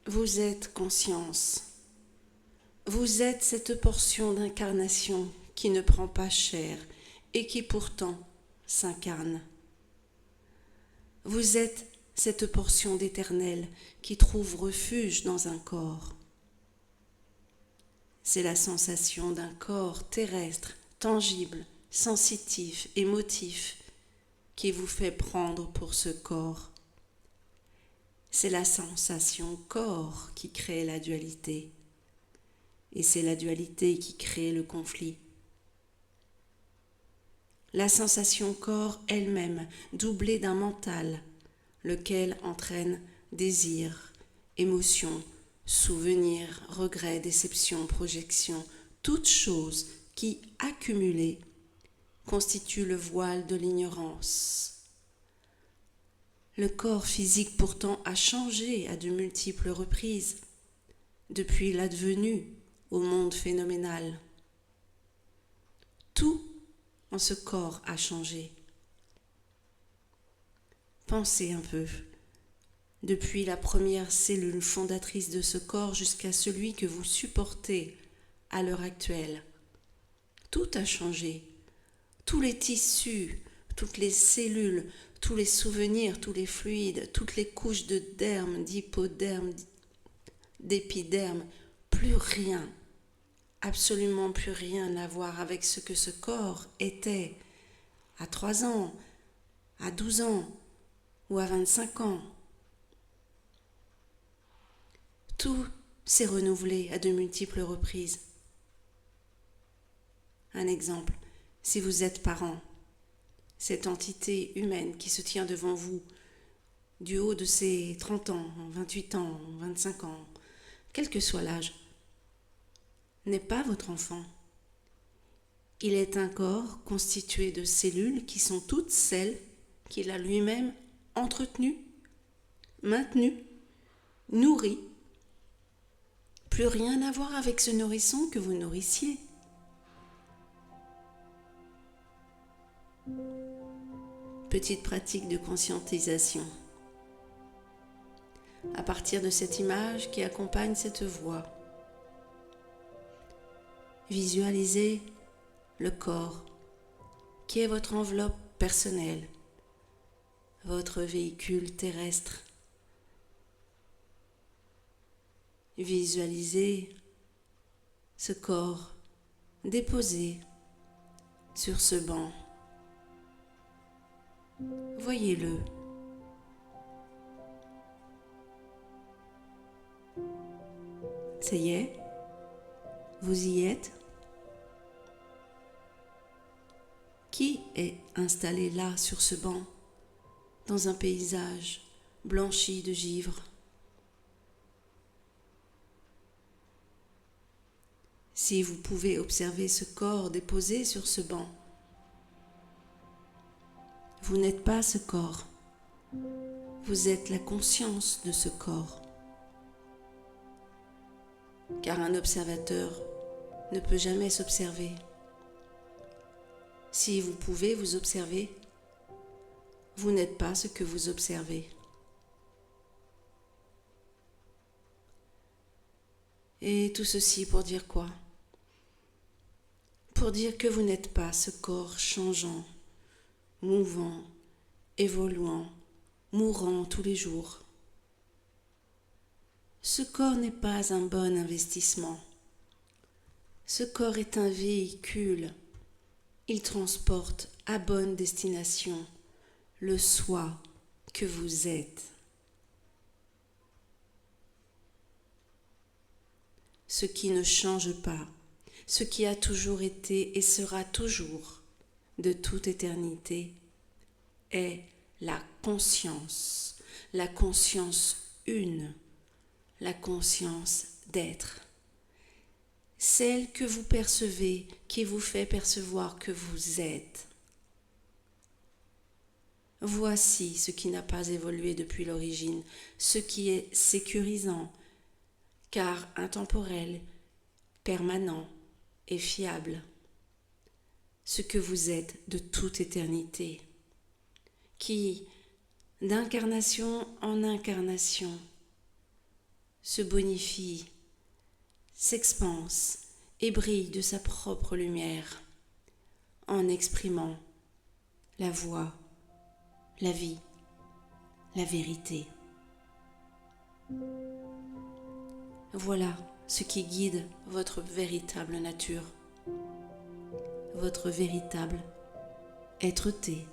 Vous êtes conscience. Vous êtes cette portion d'incarnation qui ne prend pas chair et qui pourtant s'incarne. Vous êtes cette portion d'éternel qui trouve refuge dans un corps. C'est la sensation d'un corps terrestre, tangible, sensitif, émotif, qui vous fait prendre pour ce corps. C'est la sensation corps qui crée la dualité. Et c'est la dualité qui crée le conflit. La sensation corps elle-même, doublée d'un mental, lequel entraîne désir, émotion, souvenir, regret, déception, projection, toutes choses qui, accumulées, constituent le voile de l'ignorance. Le corps physique pourtant a changé à de multiples reprises, depuis l'advenu au monde phénoménal. Tout en ce corps a changé. Pensez un peu, depuis la première cellule fondatrice de ce corps jusqu'à celui que vous supportez à l'heure actuelle. Tout a changé. Tous les tissus, toutes les cellules, tous les souvenirs, tous les fluides, toutes les couches de derme, d'hypoderme, d'épiderme, plus rien, absolument plus rien à voir avec ce que ce corps était à 3 ans, à 12 ans ou à 25 ans. Tout s'est renouvelé à de multiples reprises. Un exemple, si vous êtes parent, cette entité humaine qui se tient devant vous du haut de ses 30 ans, 28 ans, 25 ans, quel que soit l'âge, n'est pas votre enfant. Il est un corps constitué de cellules qui sont toutes celles qu'il a lui-même entretenues, maintenues, nourries. Plus rien à voir avec ce nourrisson que vous nourrissiez. Petite pratique de conscientisation. À partir de cette image qui accompagne cette voix, visualisez le corps qui est votre enveloppe personnelle, votre véhicule terrestre. Visualisez ce corps déposé sur ce banc. Voyez-le. Ça y est, vous y êtes. Qui est installé là, sur ce banc, dans un paysage blanchi de givre? Si vous pouvez observer ce corps déposé sur ce banc, vous n'êtes pas ce corps, vous êtes la conscience de ce corps. Car un observateur ne peut jamais s'observer. Si vous pouvez vous observer, vous n'êtes pas ce que vous observez. Et tout ceci pour dire quoi? Pour dire que vous n'êtes pas ce corps changeant, mouvant, évoluant, mourant tous les jours. Ce corps n'est pas un bon investissement. Ce corps est un véhicule. Il transporte à bonne destination le soi que vous êtes. Ce qui ne change pas, ce qui a toujours été et sera toujours de toute éternité, est la conscience une, la conscience d'être. Celle que vous percevez, qui vous fait percevoir que vous êtes. Voici ce qui n'a pas évolué depuis l'origine, ce qui est sécurisant, car intemporel, permanent et fiable. Ce que vous êtes de toute éternité, qui, d'incarnation en incarnation, se bonifie, s'expanse et brille de sa propre lumière en exprimant la voix, la vie, la vérité. Voilà ce qui guide votre véritable nature, votre véritable être-té.